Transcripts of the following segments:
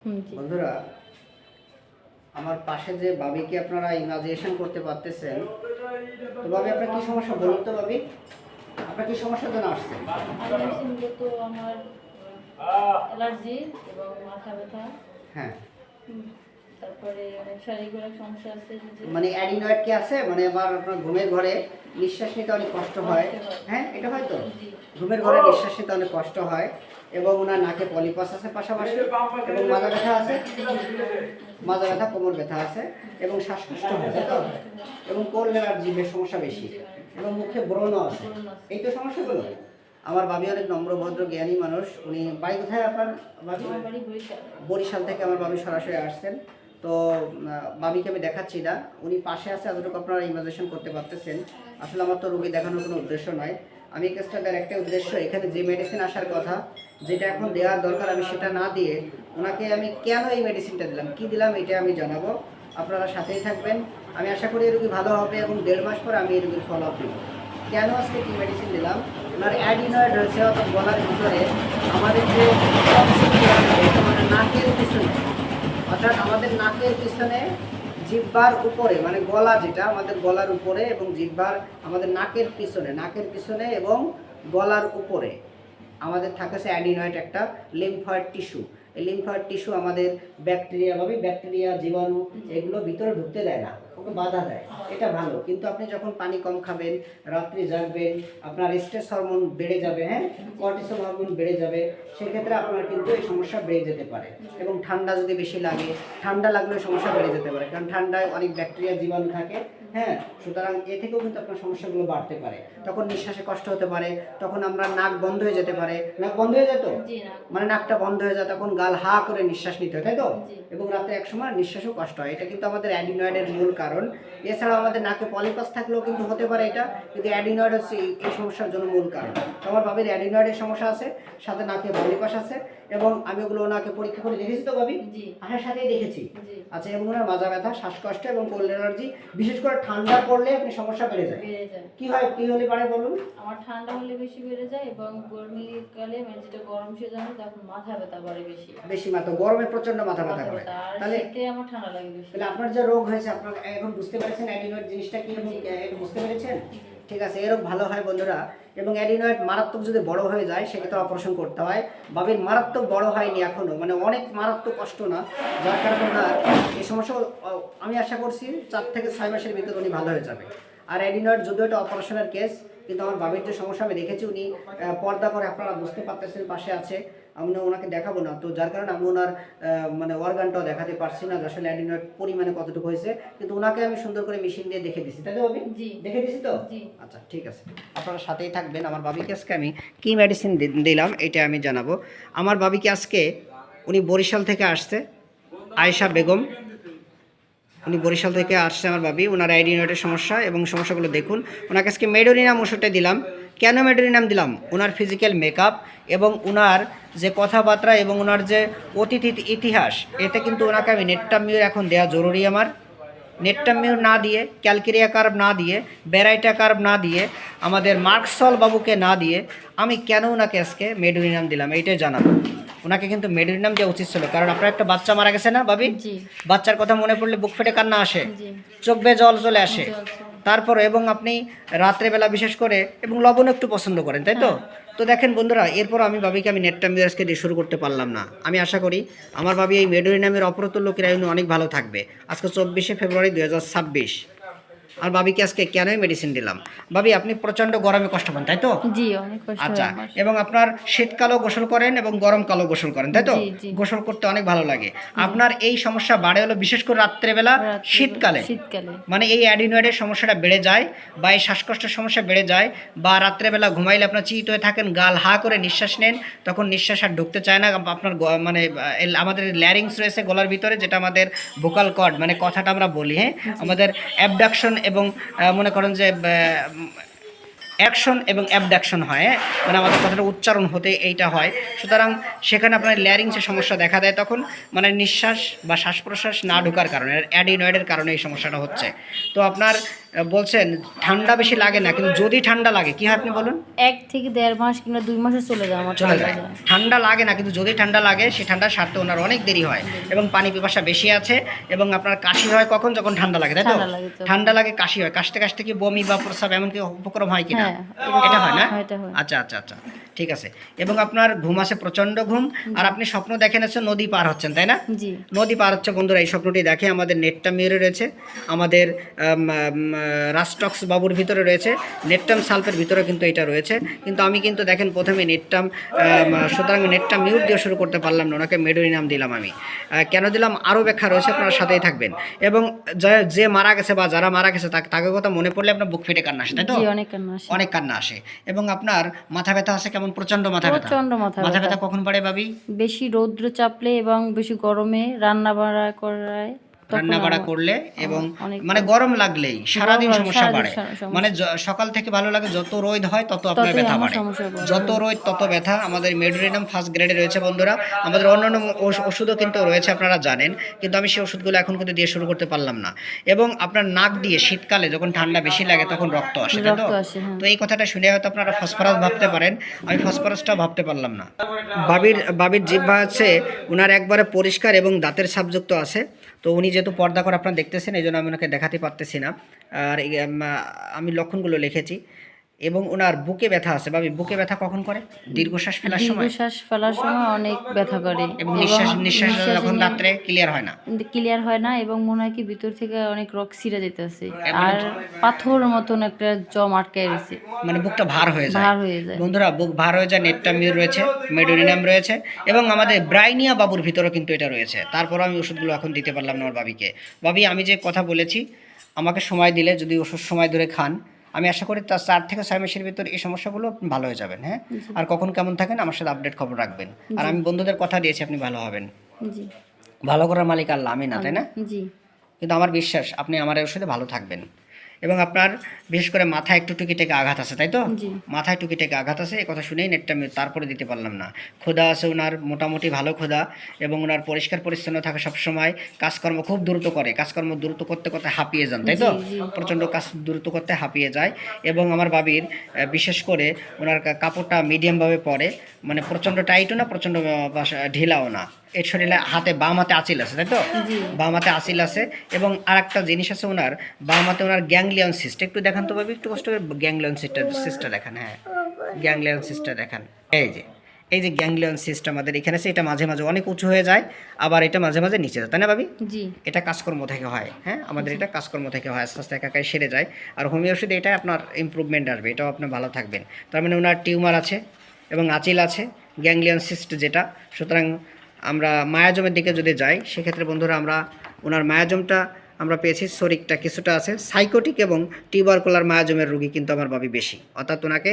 বন্ধুরা, আমার পাশে যে বাবিকে আপনারা ইমাজিনেশন করতে পারতেছেন, তো বাবি আপনার কি সমস্যা বলুন তো বাবি, আপনার কি সমস্যার জন্য আসছেন? মূলত আমার অ্যালার্জি এবং মাথা ব্যথা। হ্যাঁ, তারপরে অনেক শারীরিক সমস্যা আছে। মানে অ্যাডিনয়েড কি আছে, মানে আমার আপনার ঘুমের ঘরে নিঃশ্বাস নিতে অনেক কষ্ট হয়। হ্যাঁ, এটা হয়তো ঘুমের ঘরে নিঃশ্বাস নিতে অনেক কষ্ট হয়, এবং ওনার নাকে পলিপাস আছে পাশাপাশি, এবং মাজা ব্যথা আছে, মাজা ব্যথা, কোমর ব্যথা আছে, এবং শ্বাসকষ্ট হয়, তাই তো? এবং কোল্ড অ্যালার্জির সমস্যা বেশি, এবং মুখে ব্রণ আছে। এই তো সমস্যাগুলো। আমার বাবি অনেক নম্র ভদ্র জ্ঞানী মানুষ। উনি বাড়ি কোথায় আপনার বাবি? বরিশাল থেকে আমার বাবি সরাসরি আসছেন। তো বাবিকে আমি দেখাচ্ছি না, উনি পাশে আছে, এতটুকু আপনারা ইমাজিনেশন করতে পারতেছেন। আসলে আমার তো রোগী দেখানোর কোনো উদ্দেশ্য নয়, আমি কেসটা দেওয়ার একটা উদ্দেশ্য, এখানে যে মেডিসিন আসার কথা, যেটা এখন দেওয়ার দরকার, আমি সেটা না দিয়ে ওনাকে আমি কেন এই মেডিসিনটা দিলাম, কি দিলাম, এটা আমি জানাবো। আপনারা সাথেই থাকবেন। আমি আশা করি এই রোগী ভালো হবে, এবং 1.5 মাস পরে আমি এই রোগীর ফলো আপ দেবো। কেন আজকে কী মেডিসিন দিলাম? ওনার অ্যাডিনয়েড রয়েছে, অর্থাৎ গলার ভিতরে আমাদের যে মানে নাকের পিছনে, অর্থাৎ আমাদের নাকের পিছনে জিহ্বার উপরে, মানে গলা যেটা আমাদের গলার উপরে, এবং জিহ্বার আমাদের নাকের পিছনে এবং গলার উপরে আমাদের থাকেছে অ্যাডিনয়েড একটা লিম্ফয়েড টিস্যু। এই লিম্ফয়েড টিস্যু আমাদের ব্যাকটেরিয়া জীবাণু এগুলো ভিতরে ঢুকতে দেয় না, ওকে বাধা দেয়। এটা ভালো, কিন্তু আপনি যখন পানি কম খাবেন, রাত্রি জাগবেন, আপনার স্ট্রেস হরমোন বেড়ে যাবে, হ্যাঁ, কর্টিসল হরমোন বেড়ে যাবে, সেক্ষেত্রে আপনার কিন্তু এই সমস্যা বেড়ে যেতে পারে। এবং ঠান্ডা যদি বেশি লাগে, ঠান্ডা লাগলেও সমস্যা বেড়ে যেতে পারে, কারণ ঠান্ডায় অনেক ব্যাকটেরিয়া জীবাণু থাকে। হ্যাঁ, সুতরাং এ থেকেও কিন্তু আপনার সমস্যাগুলো বাড়তে পারে। তখন নিঃশ্বাসে কষ্ট হতে পারে, তখন আমরা নাক বন্ধ হয়ে যেতে পারে। নাক বন্ধ হয়ে যেত, মানে নাকটা বন্ধ হয়ে যায়, তখন গাল হা করে নিঃশ্বাস নিতে হয়, তাই তো? এবং রাতে এক সময় নিঃশ্বাসও কষ্ট হয়। এটা কিন্তু আমাদের অ্যাডিনয়েডের মূল কারণ। এছাড়াও আমাদের নাকে পলিপাস থাকলেও কিন্তু হতে পারে এটা, কিন্তু অ্যাডিনয়েড হচ্ছে এই সমস্যার জন্য মূল কারণ। তো আমার বাবির অ্যাডিনয়েডের সমস্যা আছে, সাথে নাকে পলিপাস আছে, এবং আমি ওগুলো ওনাকে পরীক্ষা করে দেখেছি। তো বাবি আসার সাথেই দেখেছি। আচ্ছা, এবং ওনার মাজা ব্যথা, শ্বাসকষ্ট এবং কোল্ড অ্যালার্জি, বিশেষ করে ঠান্ডা পড়লে আপনি সমস্যা বেড়ে যায়। কি হয়, কি হলে বাড়ে বলুন? আমার ঠান্ডা হলে বেশি বেড়ে যায়, এবং গরমকালে মানে যেটা গরম সিজনে তখন মাথা ব্যথা বাড়ে বেশি মাথা গরমে প্রচন্ড মাথা ব্যথা করে। তাহলে আমার ঠান্ডা লাগে বেশি। তাহলে আপনার যে রোগ হয়েছে, আপনার এখন বুঝতে পেরেছেন অ্যাডিনয়েড জিনিসটা কি, একটু বুঝতে পেরেছেন? ঠিক আছে, এরকম ভালো হয় বন্ধুরা। এবং অ্যাডিনয়েড মারাত্মক যদি বড় হয়ে যায়, সেক্ষেত্রে অপারেশন করতে হয়। বাবির মারাত্মক বড় হয়নি এখনো, মানে অনেক মারাত্মক কষ্ট না, যার কারণে ওনার এই সমস্যা আমি আশা করছি 4 থেকে 6 মাসের ভিতরে উনি ভালো হয়ে যাবে। আর অ্যাডিনয়েড যদিও এটা অপারেশনের কেস, কিন্তু আমার বাবির যে সমস্যা আমি দেখেছি, উনি পর্দা করে, আপনারা বুঝতে পারতেছেন, পাশে আছে, আমি ওনাকে দেখাবো না, তো যার কারণে আমি ওনার মানে অর্গানটাও দেখাতে পারছি না যে আসলে অ্যাডিনয়েড পরিমাণে কতটুকু হয়েছে, কিন্তু ওনাকে আমি সুন্দর করে মেশিন দিয়ে দেখে দিছি, তাই তো বাবি? দেখে দিছি তো? আচ্ছা, ঠিক আছে, আপনারা সাথেই থাকবেন। আমার বাবিকে আজকে আমি কী মেডিসিন দিলাম এটা আমি জানাবো। আমার বাবিকে আজকে, উনি বরিশাল থেকে আসছে, আয়েশা বেগম, উনি বরিশাল থেকে আসছে আমার বাবি। ওনার অ্যাডিনয়েডের সমস্যা এবং সমস্যাগুলো দেখুন। ওনাকে আজকে মেডোরিনাম ওষুধটা দিলাম। কেন মেডোরিনাম দিলাম? ওনার ফিজিক্যাল মেকআপ এবং ওনার যে কথাবার্তা এবং ওনার যে অতীত ইতিহাস, এতে কিন্তু ওনাকে আমি নেটটামিউর এখন দেওয়া জরুরি। আমার নেটটামিউর না দিয়ে, ক্যালকেরিয়া কার্ভ না দিয়ে, ব্যারাইটা কার্ভ না দিয়ে, আমাদের মার্কসল বাবুকে না দিয়ে আমি কেন ওনাকে আজকে মেডোরিনাম দিলাম এইটাই জানাবো। ওনাকে কিন্তু মেডোরিনাম দেওয়া উচিত ছিল, কারণ আপনার একটা বাচ্চা মারা গেছে না বাবি? বাচ্চার কথা মনে পড়লে বুক ফেটে কান্না আসে, চোখ বেয়ে জল চলে আসে। তারপর এবং আপনি রাত্রেবেলা বিশেষ করে এবং লবণ একটু পছন্দ করেন, তাই তো? তো দেখেন বন্ধুরা, এরপর আমি বাবিকে আমি নেটটামিউর আজকে দিয়ে শুরু করতে পারলাম না। আমি আশা করি আমার বাবি এই মেডোরিনামের অপ্রতুল্য ক্রিয়ায় অনেক ভালো থাকবে। আজকে 24শে ফেব্রুয়ারি 2026। আর বাবিকে আজকে কেনই মেডিসিন দিলাম? বাবি, আপনি প্রচন্ড গরমে কষ্ট পান, তাই তো? জি, অনেক কষ্ট। আচ্ছা, এবং আপনার শীতকালেও গোসল করেন এবং গরমকালেও গোসল করেন, তাই তো? গোসল করতে অনেক ভালো লাগে। আপনার এই সমস্যা বাড়ে হলো বিশেষ করে রাত্রেবেলা, শীতকালে। মানে এই অ্যাডিনয়েডের সমস্যাটা বেড়ে যায়, বা এই শ্বাসকষ্টের সমস্যা বেড়ে যায়, বা রাত্রেবেলা ঘুমাইলে আপনার চিত হয়ে থাকেন, গাল হা করে নিঃশ্বাস নেন, তখন নিঃশ্বাস আর ঢুকতে চায় না। আপনার মানে আমাদের ল্যারিংস রয়েছে গলার ভিতরে, যেটা আমাদের ভোকাল কর্ড, মানে কথাটা আমরা বলি, হ্যাঁ, আমাদের অ্যাবডাকশন এবং মনে করেন যে অ্যাকশন এবং অ্যাবডাকশন হয়, মানে আমাদের কথাটা উচ্চারণ হতে এইটা হয়। সুতরাং সেখানে আপনার ল্যারিংসের সমস্যা দেখা দেয়, তখন মানে নিঃশ্বাস বা শ্বাস প্রশ্বাস না ঢোকার কারণে, অ্যাডিনয়েডের কারণে এই সমস্যাটা হচ্ছে। তো আপনার বলছেন ঠান্ডা বেশি লাগে না, কিন্তু যদি ঠান্ডা লাগে কি হয় আপনি বলুন? 1 থেকে 1.5 মাস কিংবা 2 মাসে চলে যায় আমার চলে ঠান্ডা যায়। যায়। ঠান্ডা লাগে না, কিন্তু যদি ঠান্ডা লাগে সেই ঠান্ডা সারতে ওনার অনেক দেরি হয় এবং পানি পিপাসা বেশি আছে এবং আপনার কাশি হয় কখন? যখন ঠান্ডা লাগে, তাই তো? ঠান্ডা লাগে তো। ঠান্ডা লাগে, কাশি হয়, কাশতে কাশতে কি বমি বা প্রস্রাব এমন কি উপক্রম হয় কিনা? হ্যাঁ, এটা হয় না? হ্যাঁ, এটা হয়। আচ্ছা আচ্ছা আচ্ছা, ঠিক আছে। এবং আপনার ঘুম আসে, প্রচন্ড ঘুম, আর আপনি স্বপ্ন দেখেন হচ্ছে নদী পার হচ্ছেন, তাই না? জি নদী পার হচ্ছে বন্ধুরা, এই স্বপ্নটি দেখে আমাদের নেটটা মিররে রয়েছে, আমাদের রাস্টক্স বাবুর ভিতরে রয়েছে, নেটটাম সালফের ভিতরে কিন্তু এটা রয়েছে। কিন্তু আমি কিন্তু দেখেন প্রথমে নেটটাম, সুতরাং নেটটা মিউট দিয়ে শুরু করতে পারলাম না, ওনাকে মেডোরি নাম দিলাম আমি। কেন দিলাম আরও ব্যাখ্যা রয়েছে, আপনার সাথেই থাকবেন। এবং যে মারা গেছে বা যারা মারা গেছে তাকে কথা মনে পড়লে আপনার বুক ফেটে কান্না আসে, তাই তো? জি অনেক কান্না আসে। অনেক কান্না আসে। এবং আপনার মাথা ব্যথা আছে কেমন? প্রচন্ড মাথা ব্যথা। প্রচন্ড মাথা মাথা ব্যথা। ব্যথা কখন বাড়ে ভাবি? বেশি রৌদ্র চাপলে এবং বেশি গরমে রান্না বাড়া করায় তখন রান্না বাড়া আমার করলে এবং অনেক মানে গরম লাগলেই সারাদিন গরম, সমস্যা সারাদিন বাড়ে। সমস্যা। মানে সকাল থেকে ভালো লাগে, যত রোদ হয় তত আপনার ততই ব্যথা আমার বাড়ে, সমস্যা বাড়ে। যত রোদ তত ব্যথা। আমাদের মেডোরিনাম ফার্স্ট গ্রেডে রয়েছে বন্ধুরা, আমাদের অন্যান্য ওষুধও কিন্তু রয়েছে, আপনারা জানেন, কিন্তু আমি সেই ওষুধগুলো এখন কিন্তু দিয়ে শুরু করতে পারলাম না। এবং আপনার নাক দিয়ে শীতকালে যখন ঠান্ডা বেশি লাগে তখন রক্ত আসে, তাই তো? রক্ত আসে, হ্যাঁ। তো এই কথাটা শুনে হয়তো আপনারা ফসফরাস ভাবতে পারেন, আমি ফসফরাসটাও ভাবতে পারলাম না। বাবির জিহ্বা আছে ওনার একবারে পরিষ্কার এবং দাঁতের ছাপযুক্ত আছে। তো উনি যেহেতু পর্দা করে আপনারা দেখতেছেন, এই জন্য আমি ওনাকে দেখাতে পারতেছি না। আর আমি লক্ষণগুলো লিখেছি। এবং ওনার বুকে ব্যথা আছে। ভাবি বুকে ব্যথা কখন করে? দীর্ঘশ্বাস ফেলার সময় দীর্ঘশ্বাস ফেলার সময় অনেক ব্যথা করে এবং নিঃশ্বাস যখন রাত্রে ক্লিয়ার হয় না। ক্লিয়ার হয় না এবং মনে হয় কি ভিতর থেকে অনেক রক ছিঁড়ে যেতেছে আর পাথর মতন একটা জম আটকায় রয়েছে, মানে বুকটা ভার হয়ে যায়। ভার হয়ে যায়। বন্ধুরা বুক ভার হয়ে যায়, নেটটামিউর রয়েছে, মেডোরিনাম রয়েছে এবং আমাদের ব্রাইনিয়া বাবুর ভিতরেও কিন্তু এটা রয়েছে। তারপর আমি ওষুধগুলো এখন দিতে পারলাম না আমার ভাবিকে। ভাবি আমি যে কথা বলেছি, আমাকে সময় দিলে যদি ওষুধ সময় ধরে খান, আমি আশা করি তার 4 থেকে 6 মাসের ভিতর এই সমস্যাগুলো আপনি ভালো হয়ে যাবেন। হ্যাঁ, আর কখন কেমন থাকেন আমার সাথে আপডেট খবর রাখবেন। আর আমি বন্ধুদের কথা দিয়েছি আপনি ভালো হবেন। জি ভালো করার মালিক আল্লাহ, আমি না, তাই না? জি কিন্তু আমার বিশ্বাস আপনি আমার এই ওষুধে ভালো থাকবেন। এবং আপনার বিশেষ করে মাথায় একটু টুকিটাকে আঘাত আছে, তাই তো? জি। মাথায় টুকিটাকে আঘাত আছে, এই কথা শুনেই নেটটা আমি তারপরে দিতে পারলাম না। ক্ষুধা আছে ওনার, মোটামুটি ভালো ক্ষুধা, এবং ওনার পরিষ্কার পরিচ্ছন্ন থাকা সবসময়, কাজকর্ম খুব দ্রুত করে, কাজকর্ম দ্রুত করতে করতে হাঁপিয়ে যান, তাই তো? প্রচণ্ড কাজ দ্রুত করতে হাঁপিয়ে যায়। এবং আমার বাবির বিশেষ করে ওনার কাপড়টা মিডিয়ামভাবে পরে, মানে প্রচণ্ড টাইটও না, প্রচণ্ড ঢিলাও না। এর শরীরে হাতে বাম হাতে আঁচিল আছে, তাই তো? বাম হাতে আঁচিল আছে। এবং আর একটা জিনিস আছে ওনার বাম হাতে, ওনার গ্যাংলিয়ন সিস্ট একটু দেখান তো ভাবি, একটু কষ্ট করে গ্যাংলিয়ন সিস্টটা দেখান। হ্যাঁ, গ্যাংলিয়ন সিস্টটা দেখান। এই যে গ্যাংলিয়ন সিস্ট আমাদের এখানে আছে, এটা মাঝে মাঝে অনেক উঁচু হয়ে যায়, আবার এটা মাঝে মাঝে নিচে যায়, তাই না ভাবি? জি। এটা কাজকর্ম থেকে হয়। হ্যাঁ, আমাদের এটা কাজকর্ম থেকে হয়, আস্তে আস্তে একাকাই সেরে যায়। আর হোমিও ওষুধে এটাই আপনার ইমপ্রুভমেন্ট আসবে, এটাও আপনি ভালো থাকবেন। তার মানে ওনার টিউমার আছে এবং আঁচিল আছে, গ্যাংলিয়ন সিস্ট যেটা। সুতরাং আমরা মায়াজমের দিকে যদি যাই, সেক্ষেত্রে বন্ধুরা আমরা ওনার মায়াজমটা আমরা পেয়েছি, শরিকটা কিছুটা আছে। সাইকোটিক এবং টিউবারকুলার মায়াজমের রোগী কিন্তু আমার ভাবি বেশি, অর্থাৎ ওনাকে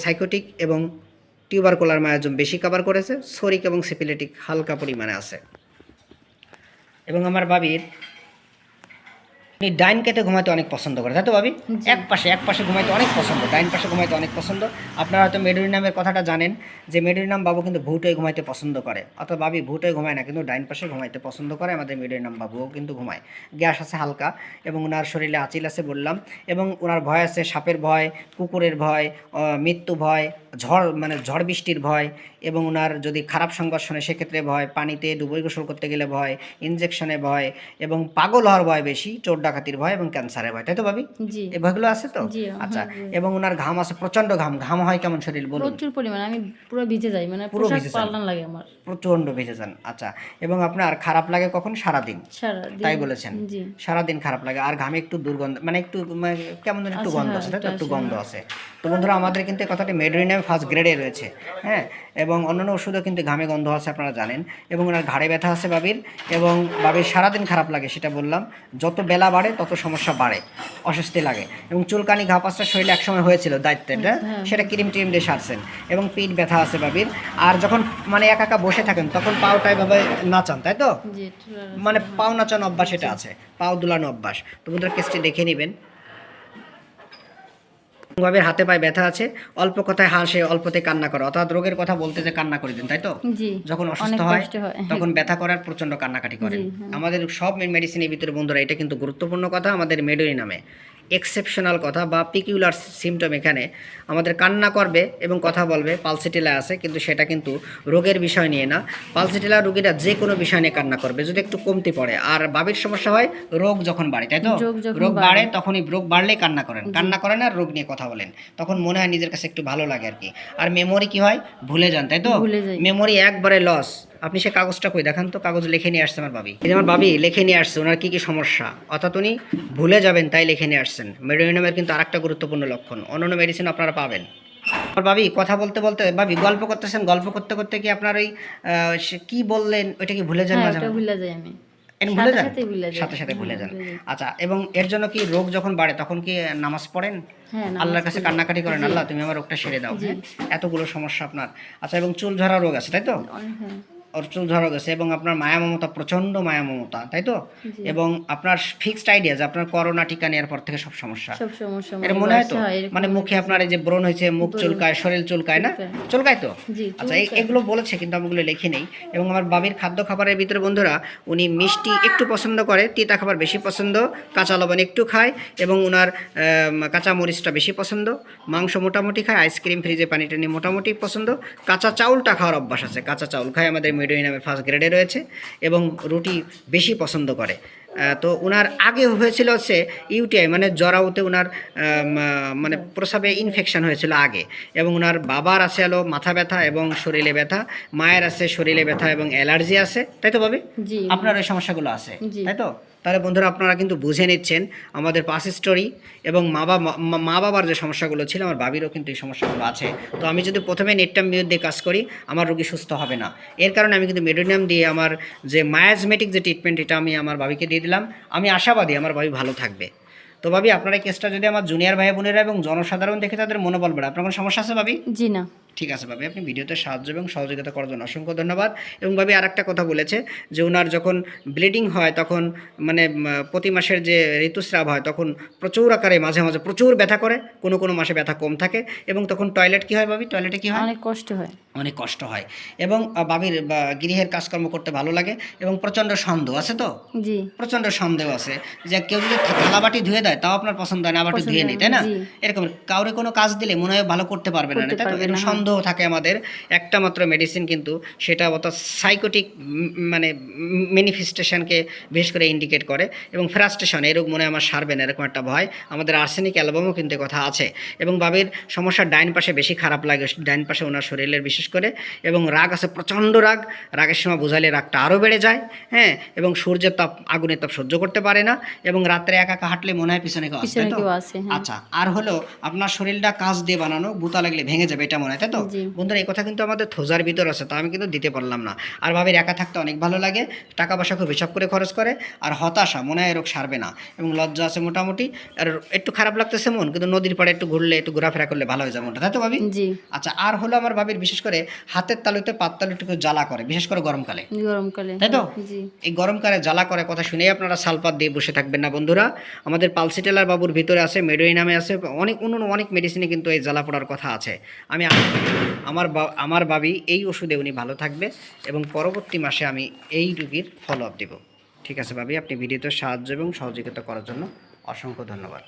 সাইকোটিক এবং টিউবারকুলার মায়াজম বেশি কভার করেছে, শরিক এবং সিপিলেটিক হালকা পরিমাণে আছে। এবং আমার ভাবির ডাইন কেটে ঘুমাইতে অনেক পছন্দ করে, তাই তো ভাবি? এক পাশে ঘুমাইতে অনেক পছন্দ, ডাইন পাশে ঘুমাইতে অনেক পছন্দ। আপনারা হয়তো মেডোরিনামের কথাটা জানেন যে মেডোরিনাম বাবু কিন্তু ভুটোয় ঘুমাইতে পছন্দ করে, অর্থাৎ ভাবি ভুটোয় ঘুমায় না, কিন্তু ডাইন পাশে ঘুমাইতে পছন্দ করে। আমাদের মেডোরিনাম বাবুও কিন্তু ঘুমায়। গ্যাস আছে হালকা এবং ওনার শরীরে আঁচিল আছে বললাম, এবং ওনার ভয় আছে সাপের ভয়, কুকুরের ভয়, মৃত্যু ভয়, ঝড় বৃষ্টির ভয়, এবং ওনার যদি খারাপ সংবাদ শোনে সেক্ষেত্রে ভয়, পানিতে ডুবই গোসল করতে গেলে ভয়, ইনজেকশনে ভয়, এবং পাগল হওয়ার ভয় বেশি, চোর ডাকাতির ভয় এবং ক্যান্সারের ভয়, তাই তো ভাবি? জি। এই ভয়গুলো আছে তো? জি, আচ্ছা। এবং ওনার ঘাম আছে, প্রচন্ড ঘাম হয় কেমন শরীর বলুন? প্রচুর পরিমাণে, আমি পুরো ভিজে যাই, মানে পুরো পোশাক ভিজে যান? পাল্টান লাগে আমার, প্রচন্ড ভিজে যান। আচ্ছা। এবং আপনার খারাপ লাগে কখন? সারাদিন, সারাদিন। তাই বলেছেন? জি। সারাদিন খারাপ লাগে, আর ঘামে একটু দুর্গন্ধ, মানে একটু কেমন যেন একটু আচ্ছা, গন্ধ হ্যাঁ, আছে, তাই তো? একটু একটু আছে, গন্ধ আছে। তো বন্ধুরা আমাদের কিন্তু এই কথাটি মেডোরিনাম ফার্স্ট গ্রেডে রয়েছে। হ্যাঁ, এবং অন্যান্য ওষুধও কিন্তু ঘামে গন্ধ আছে, আপনারা জানেন। এবং ওনার ঘাড়ে ব্যথা আছে বাবির, এবং বাবির সারাদিন খারাপ লাগে, সেটা বললাম। যত বেলা বাড়ে তত সমস্যা বাড়ে, অস্বস্তি লাগে। এবং চুলকানি ঘা পাঁচটা শরীরে একসময় হয়েছিল দায়িত্বটা, সেটা ক্রিম দিয়ে সারছেন। এবং পিঠ ব্যথা আছে বাবির। আর যখন মানে একা বসে থাকেন তখন পাওটা এভাবে নাচান, তাই তো? জি, মানে পাও নাচানো অভ্যাস এটা আছে, পাও দুলানো অভ্যাস। তো বন্ধুরা কেসটি দেখে নেবেন। বাবির হাতে পায়ে ব্যথা আছে, অল্প কথায় হাসে, অল্পতে কান্না করে, অর্থাৎ রোগের কথা বলতে যে কান্না করে দেন, তাই তো? জি, যখন অসুস্থ অনেক হয় কষ্ট হয়। তখন ব্যথা করার প্রচন্ড কান্নাকাটি করেন। জি, হ্যাঁ। আমাদের সব মেডিসিনের ভিতরে বন্ধুরা এটা কিন্তু গুরুত্বপূর্ণ কথা, আমাদের মেডোরি নামে এক্সেপশনাল কথা বা পিকিউলার সিমটম এখানে আমাদের কান্না করবে এবং কথা বলবে, পালসিটিলা আছে, কিন্তু সেটা কিন্তু রোগের বিষয় নিয়ে না। পালসিটিলা রোগীরা যে কোনো বিষয় নিয়ে কান্না করবে যদি একটু কমতি পড়ে। আর বাবির সমস্যা হয় রোগ যখন বাড়ে, তাই তো? রোগ যখন রোগ বাড়ে। বাড়ে তখনই, রোগ বাড়লেই কান্না করেন, কান্না করেন আর রোগ নিয়ে কথা বলেন, তখন মনে হয় নিজের কাছে একটু ভালো লাগে আর কি। আর মেমোরি কি হয়, ভুলে যান, তাই তো? ভুলে যাই। মেমোরি একবারে লস। আপনি সে কাগজটা কই দেখান তো, কাগজ লিখে নিয়ে আসছে আমার ভাবি, এই যে আমার ভাবি লিখে নিয়ে আসছে ওনার কি কি সমস্যা, অর্থাৎ উনি ভুলে যাবেন তাই লিখে নিয়ে আসছেন। মেডোনিনামের কিন্তু আরেকটা গুরুত্বপূর্ণ লক্ষণ, অন্যান্য মেডিসিন আপনারা পাবেন। আর ভাবি কথা বলতে বলতে, ভাবি গল্প করতেছেন, গল্প করতে করতে কি আপনার ওই সে কি বললেন ওইটা কি ভুলে যান হ্যাঁ, মাঝে ওটা মাঝে? ভুলে যাই আমি। এটা ভুলে যান? সাথে ভুলে যাই। সাথে সাথে ভুলে যান। ভুলে যাই। আচ্ছা, এবং এর জন্য কি রোগ যখন বাড়ে তখন কি নামাজ পড়েন? হ্যাঁ, নামাজ আল্লাহর কাছে পড়ি। কান্নাকাটি করেন, জি। আল্লাহ তুমি আমার রোগটা সেরে দাও, জি। হ্যাঁ? এতগুলো সমস্যা আপনার। আচ্ছা, এবং চুল ঝরা রোগ আছে, তাই তো? অনেক, হ্যাঁ। ওর চুল ঝরা গেছে এবং আপনার মায়া মমতা, প্রচন্ড মায়া মমতা, তাই তো? জি। এবং আপনার ফিক্সড আইডিয়া যে আপনার করোনা টিকা নেওয়ার পর থেকে সব সমস্যা, সব সমস্যা এটা মনে হয় তো? বাসা এরকম মানে মুখে আপনার এই যে ব্রণ হয়েছে, মুখ ব্রণ, চুলকায়, শরীর চুলকায় না? চুলকায়। চুলকায় তো? জি, আচ্ছা, চুলকায়। এগুলো বলেছে কিন্তু আমি ওগুলো লিখে নেই। এবং আমার বাবির খাদ্য খাবারের ভিতরে বন্ধুরা, উনি মিষ্টি একটু পছন্দ করে, তিতা খাবার বেশি পছন্দ, কাঁচা লবণ একটু খায়, এবং ওনার কাঁচা মরিচটা বেশি পছন্দ, মাংস মোটামুটি খায়, আইসক্রিম ফ্রিজে পানি টানি মোটামুটি পছন্দ, কাঁচা চাউলটা খাওয়ার অভ্যাস আছে, কাঁচা চাউল খায়, আমাদের মেডোনিনামের ফার্স্ট গ্রেডে রয়েছে, এবং রুটি বেশি পছন্দ করে। তো ওনার আগে হয়েছিল হচ্ছে ইউটিআই, মানে জরাউতে ওনার মানে প্রস্রাবে ইনফেকশন হয়েছিল আগে, এবং ওনার বাবার আছে হলো মাথা ব্যথা এবং শরীরে ব্যথা, মায়ের আছে শরীরে ব্যথা এবং অ্যালার্জি আছে, তাই তো ভাবি? জি। আপনার এই সমস্যাগুলো আছে, জি। তাই তো? তাহলে বন্ধুরা আপনারা কিন্তু বুঝে নিচ্ছেন আমাদের পাস স্টোরি, এবং মা বাবার যে সমস্যাগুলো ছিল আমার বাবিরও কিন্তু এই সমস্যাগুলো আছে। তো আমি যদি প্রথমে নেটটাম মিউট দিয়ে কাজ করি আমার রোগী সুস্থ হবে না, এর কারণে আমি কিন্তু মেডোনিয়াম দিয়ে আমার যে মায়াজমেটিক যে ট্রিটমেন্ট এটা আমি আমার বাবিকে দিয়ে দিলাম। আমি আশাবাদী আমার বাবি ভালো থাকবে। তো ভাবি আপনার এই কেসটা যদি আমার জুনিয়র ভাই বোনেরা এবং জনসাধারণ দেখে তাদের মনোবল বাড়ে, আপনার কোনো সমস্যা আছে ভাবি? জি না। ঠিক আছে ভাবি, আপনি ভিডিওতে সাহায্য এবং সহযোগিতা করার জন্য অসংখ্য ধন্যবাদ। এবং ভাবি আর একটা কথা বলেছে যে ওনার যখন ব্লিডিং হয় তখন মানে প্রতি মাসের যে ঋতুস্রাব হয় তখন প্রচুর আকারে মাঝে মাঝে প্রচুর ব্যথা করে, কোনো কোনো মাসে ব্যথা কম থাকে, এবং তখন টয়লেট কী হয় ভাবি, টয়লেটে কী হয়? অনেক কষ্ট হয়। অনেক কষ্ট হয়, এবং বাবির গৃহের কাজকর্ম করতে ভালো লাগে, এবং প্রচণ্ড সন্দেহ আছে তো? জি। প্রচণ্ড সন্দেহ আছে যে কেউ যদি থালাবাটি ধুয়ে দেয় তাও আপনার পছন্দ হয় না, আবার ধুয়ে নেই, তাই না? জি। এরকম কাউরে কোনো কাজ দিলে মনে হয় ভালো করতে পারবে না, করতে তাই তো? পারবে এরকম না, হ্যাঁ। সন্দেহ থাকে আমাদের। একটা মাত্র মেডিসিন কিন্তু সেটা অর্থাৎ সাইকোটিক মানে ম্যানিফেস্টেশনকে বিশেষ করে ইন্ডিকেট করে, এবং ফ্রাস্ট্রেশন, এই রোগ মনে হয় আমার সারবে না এরকম একটা ভয়। আমাদের আর্সেনিক অ্যালবামও কিন্তু এ কথা আছে। এবং বাবির সমস্যা ডাইন পাশে বেশি খারাপ লাগে, ডাইন পাশে ওনার শরীরের বিশেষ করে, এবং রাগ আছে, প্রচণ্ড রাগ, রাগের সময় বোঝালে রাগটা আরও বেড়ে যায়, হ্যাঁ, এবং সূর্যের তাপ, আগুনের তাপ সহ্য করতে পারে না, এবং রাত্রে একা একা হাঁটলে মনে হয় পিছনে কেউ আছে, তাই তো? কেউ আছে, হ্যাঁ। আচ্ছা, আর হলো আপনার শরীরটা কাঁচ দিয়ে বানানো, বুতা লাগলে ভেঙে যাবে এটা মনে হয়, তাই তো? জি। বন্ধুরা এই কথা কিন্তু আমাদের থোজার ভিতর আছে, তা আমি কিন্তু দিতে পারলাম না। আর ভাবির একা থাকতে অনেক ভালো লাগে, টাকা পয়সা খুব হিসাব করে খরচ করে, আর হতাশা, মনে হয় রোগ সারবে না, এবং লজ্জা আছে মোটামুটি, আর একটু খারাপ লাগতেছে মন, কিন্তু নদীর পাড়ে একটু ঘুরলে, একটু ঘোরাফেরা করলে ভালো হয়ে যাবে মনটা, তাই তো ভাবি? জি। আচ্ছা, আর হলো আমার ভাবির বিশেষ করে হাতের তালুতে পাততালুটুকু জ্বালা করে, বিশেষ করে গরমকালে, গরমকালে, তাই তো? জি। এই গরমকালে জ্বালা করে কথা শুনেই আপনারা সালপাত দিয়ে বসে থাকবেন না বন্ধুরা। আমাদের পালসিটেলার বাবুর ভিতরে আছে, মেডোনিনামে আছে, অনেক মেডিসিনে কিন্তু এই জ্বালা পড়ার কথা আছে। আমি আমার বাবি এই ওষুধে উনি ভালো থাকবে, এবং পরবর্তী মাসে আমি এই রোগীর ফলো আপ দেব। ঠিক আছে ভাবি, আপনি ভিডিওতে সাহায্য এবং সহযোগিতা করার জন্য অসংখ্য ধন্যবাদ।